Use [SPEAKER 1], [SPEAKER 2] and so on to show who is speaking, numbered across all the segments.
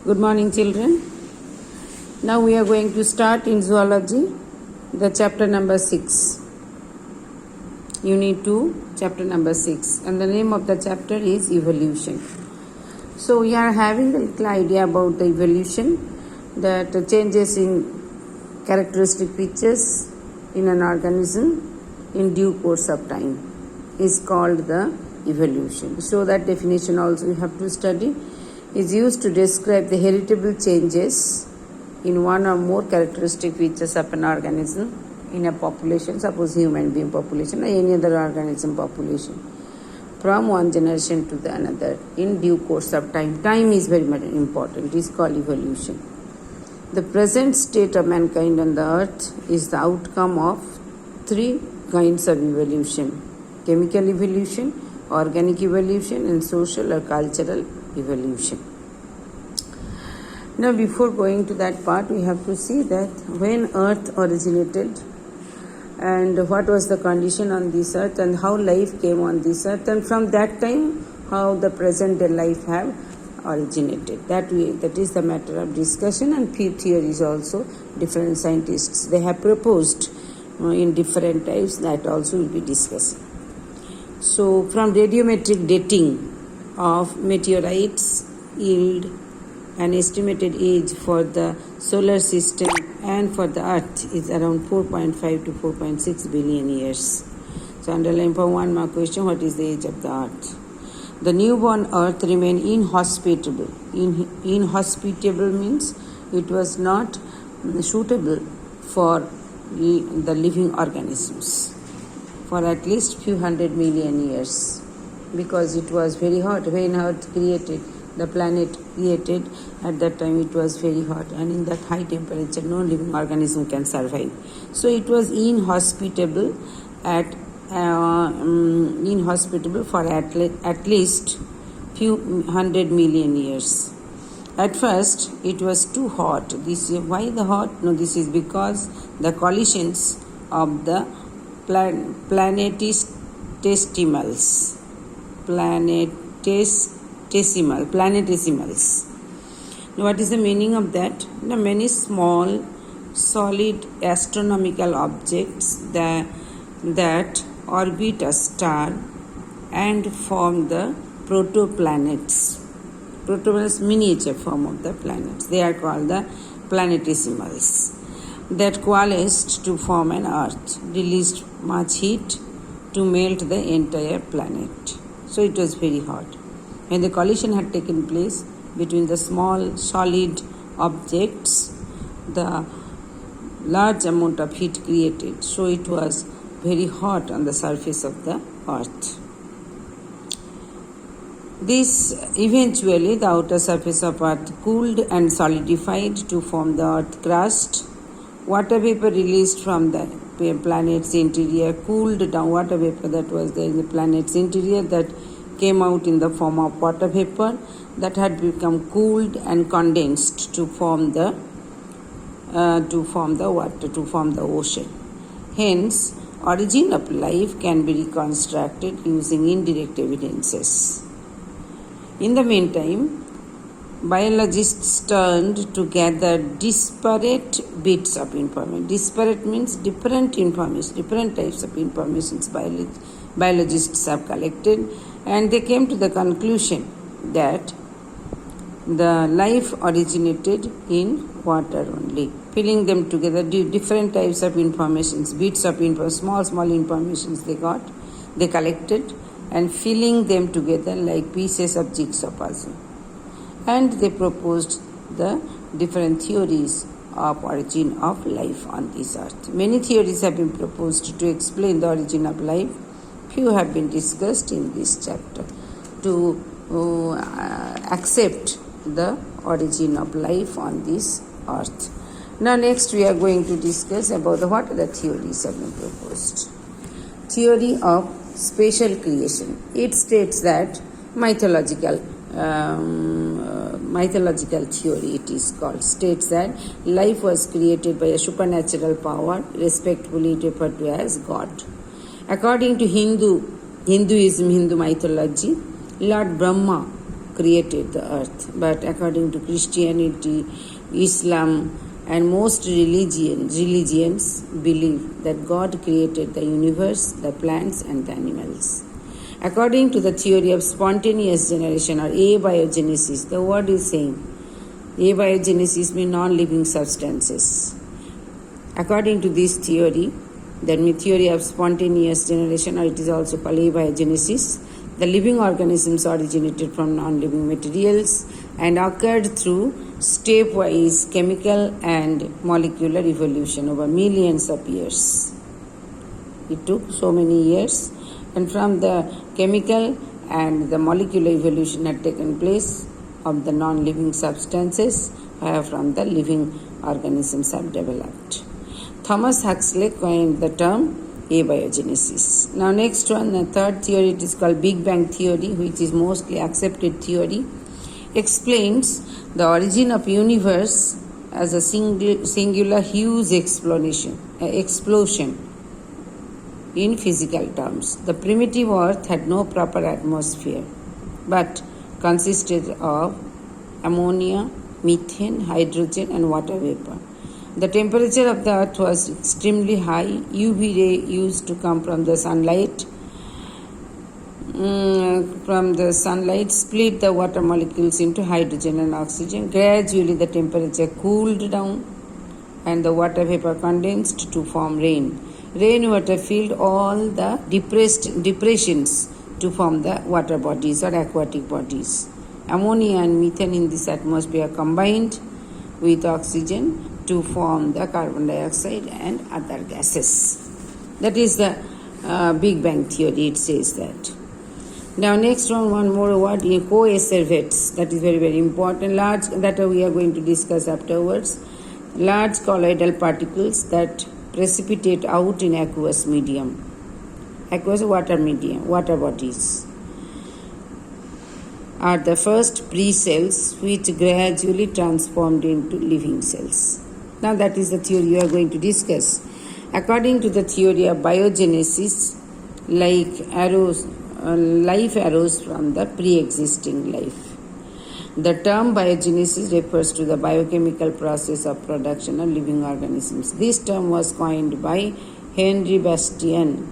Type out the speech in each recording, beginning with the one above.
[SPEAKER 1] Good morning, children. Now we are going to start in zoology, the chapter number 6. Unit 2, chapter number 6. And the name of the chapter is evolution. So we are having a little idea about the evolution, that changes in characteristic features in an organism in due course of time is called the evolution. So that definition also you have to study. Is used to describe the heritable changes in one or more characteristic features of an organism in a population, suppose human being population or any other organism population, from one generation to the another in due course of time. Time is very much important. It is called evolution. The present state of mankind on the earth is the outcome of three kinds of evolution: chemical evolution, organic evolution, and social or cultural evolution. Now, before going to that part, we have to see that when earth originated and what was the condition on this earth and how life came on this earth, and from that time how the present day life have originated. That is the matter of discussion, and few theories also different scientists they have proposed in different types, that also will be discussed. So from radiometric dating of meteorites yield an estimated age for the solar system and for the earth is around 4.5 to 4.6 billion years. So underline for 1 mark question, what is the age of the earth? The newborn earth remained inhospitable. Inhospitable means it was not suitable for the living organisms for at least few hundred million years, because it was very hot. When earth created, the planet created, at that time it was very hot, and in that high temperature no living organism can survive. So it was inhospitable for at least few hundred million years. At first it was too hot. This is why the hot? No, this is because the collisions of the planetesimals. Now, what is the meaning of that? Now, many small, solid astronomical objects that orbit a star and form the protoplanets. Protoplanets, miniature form of the planets. They are called the planetesimals. That coalesced to form an Earth, released much heat to melt the entire planet. So it was very hot. When the collision had taken place between the small solid objects, the large amount of heat created. So it was very hot on the surface of the earth. This eventually the outer surface of earth cooled and solidified to form the earth crust. Water vapor released from the planet's interior cooled down. Water vapor that was there in the planet's interior that came out in the form of water vapor that had become cooled and condensed to form the ocean. Hence, origin of life can be reconstructed using indirect evidences. In the meantime, biologists turned to gather disparate bits of information. Disparate means different information, different types of information biologists have collected, and they came to the conclusion that the life originated in water only. Filling them together, different types of informations, bits of information, small informations they collected, and filling them together like pieces of jigsaw puzzle. And they proposed the different theories of origin of life on this earth. Many theories have been proposed to explain the origin of life. Few have been discussed in this chapter to accept the origin of life on this earth. Now next we are going to discuss about what other theories have been proposed. Theory of spatial creation. It states that mythological theory, it is called, states that life was created by a supernatural power, respectfully referred to as God. According to Hindu mythology, Lord Brahma created the earth. But according to Christianity, Islam, and most religions believe that God created the universe, the plants, and the animals. According to the theory of spontaneous generation or abiogenesis, the word is saying abiogenesis means non-living substances. According to this theory, that means theory of spontaneous generation, or it is also called abiogenesis, the living organisms originated from non-living materials and occurred through stepwise chemical and molecular evolution over millions of years. It took so many years, and from the chemical and the molecular evolution had taken place of the non-living substances, from the living organisms have developed. Thomas Huxley coined the term abiogenesis. Now next one, the third theory, it is called Big Bang theory, which is mostly accepted theory, explains the origin of universe as a singular huge explosion in physical terms. The primitive earth had no proper atmosphere but consisted of ammonia, methane, hydrogen and water vapor. The temperature of the earth was extremely high. UV ray used to come from the sunlight split the water molecules into hydrogen and oxygen. Gradually the temperature cooled down and the water vapor condensed to form rain. Rainwater filled all the depressions to form the water bodies or aquatic bodies. Ammonia and methane in this atmosphere combined with oxygen to form the carbon dioxide and other gases. That is the Big Bang theory, it says that. Now next one more word, co-acervates. That is very, very important. Large, that we are going to discuss afterwards. Large colloidal particles that precipitate out in aqueous medium. Aqueous water medium, water bodies are the first pre-cells which gradually transformed into living cells. Now that is the theory we are going to discuss. According to the theory of biogenesis, life arose from the pre-existing life. The term biogenesis refers to the biochemical process of production of living organisms. This term was coined by Henry Bastian.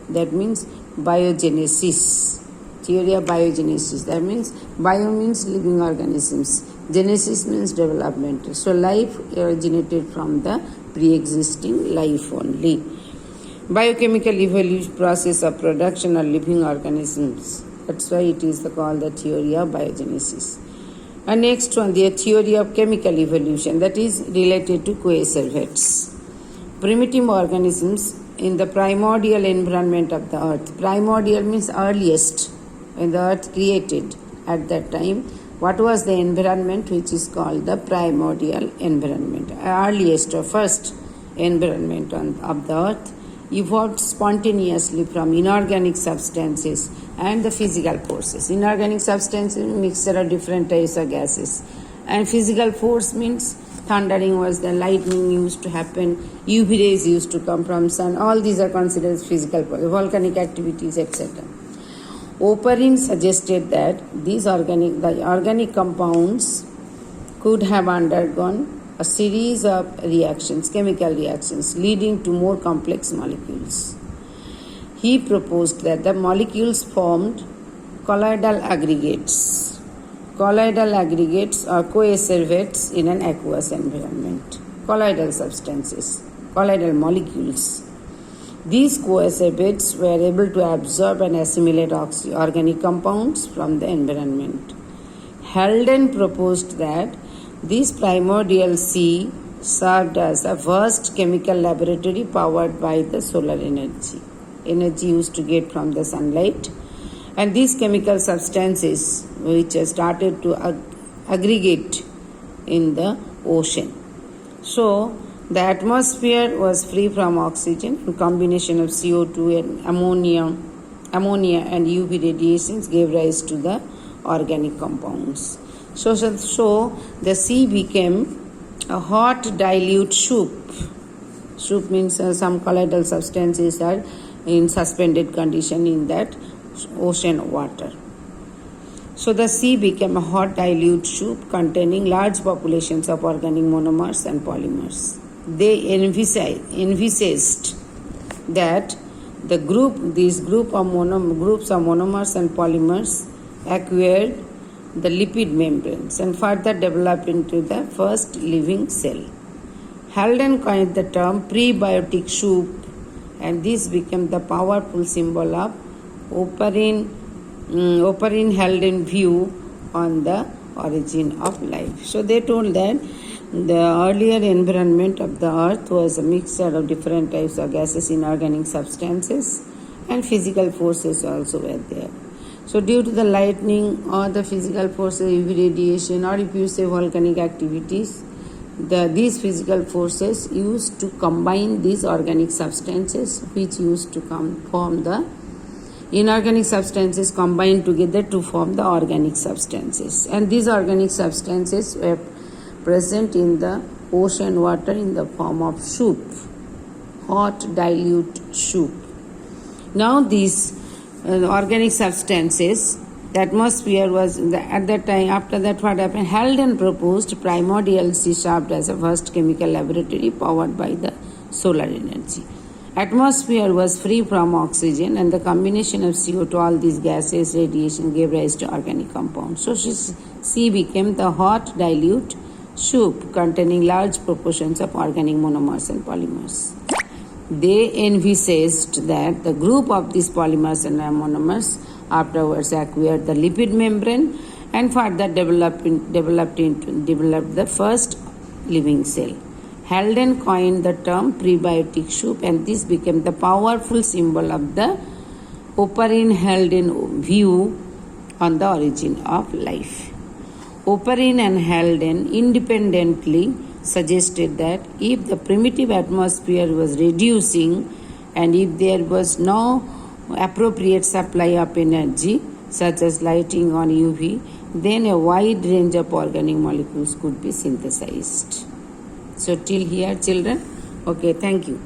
[SPEAKER 1] That means biogenesis. Theory of biogenesis. That means bio means living organisms. Genesis means development. So life originated from the pre-existing life only. Biochemical evolution process of production of living organisms. That's why it is called the theory of biogenesis. And next one, the theory of chemical evolution, that is related to coacervates. Primitive organisms in the primordial environment of the earth. Primordial means earliest, when the earth created at that time. What was the environment which is called the primordial environment? Earliest or first environment of the earth evolved spontaneously from inorganic substances and the physical forces. Inorganic substances, mixture of different types of gases. And physical force means thundering was the lightning used to happen, UV rays used to come from sun. All these are considered physical force, volcanic activities, etc. Oparin suggested that the organic compounds could have undergone a series of reactions, chemical reactions, leading to more complex molecules. He proposed that the molecules formed colloidal aggregates. Colloidal aggregates are coacervates in an aqueous environment. Colloidal substances, colloidal molecules. These coacervates were able to absorb and assimilate organic compounds from the environment. Halden proposed that this primordial sea served as a vast chemical laboratory powered by the solar energy used to get from the sunlight, and these chemical substances which started to aggregate in the ocean. So the atmosphere was free from oxygen. A combination of CO2 and ammonia and UV radiations gave rise to the organic compounds. So the sea became a hot dilute soup. Soup means some colloidal substances are in suspended condition in that ocean water. So the sea became a hot dilute soup containing large populations of organic monomers and polymers. They envisaged that these groups of monomers and polymers acquired the lipid membranes and further developed into the first living cell. Halden coined the term prebiotic soup, and this became the powerful symbol of operin Halden view on the origin of life. So they told that the earlier environment of the earth was a mixture of different types of gases, inorganic substances, and physical forces also were there. So due to the lightning or the physical forces, UV radiation, or if you say volcanic activities, these physical forces used to combine these organic substances, which used to form the inorganic substances, combined together to form the organic substances. And these organic substances were present in the ocean water in the form of soup, hot dilute soup. Now these organic substances, the atmosphere was at that time. After that, what happened? Halden proposed primordial sea shaft as a first chemical laboratory powered by the solar energy. Atmosphere was free from oxygen, and the combination of CO2, all these gases, radiation, gave rise to organic compounds. So sea became the hot dilute soup containing large proportions of organic monomers and polymers. They envisaged that the group of these polymers and monomers afterwards acquired the lipid membrane and further developed the first living cell. Halden coined the term prebiotic soup, and this became the powerful symbol of the Oparin Halden view on the origin of life. Oparin and Halden independently suggested that if the primitive atmosphere was reducing and if there was no appropriate supply of energy, such as lighting on UV, then a wide range of organic molecules could be synthesized. So till here, children? Okay, thank you.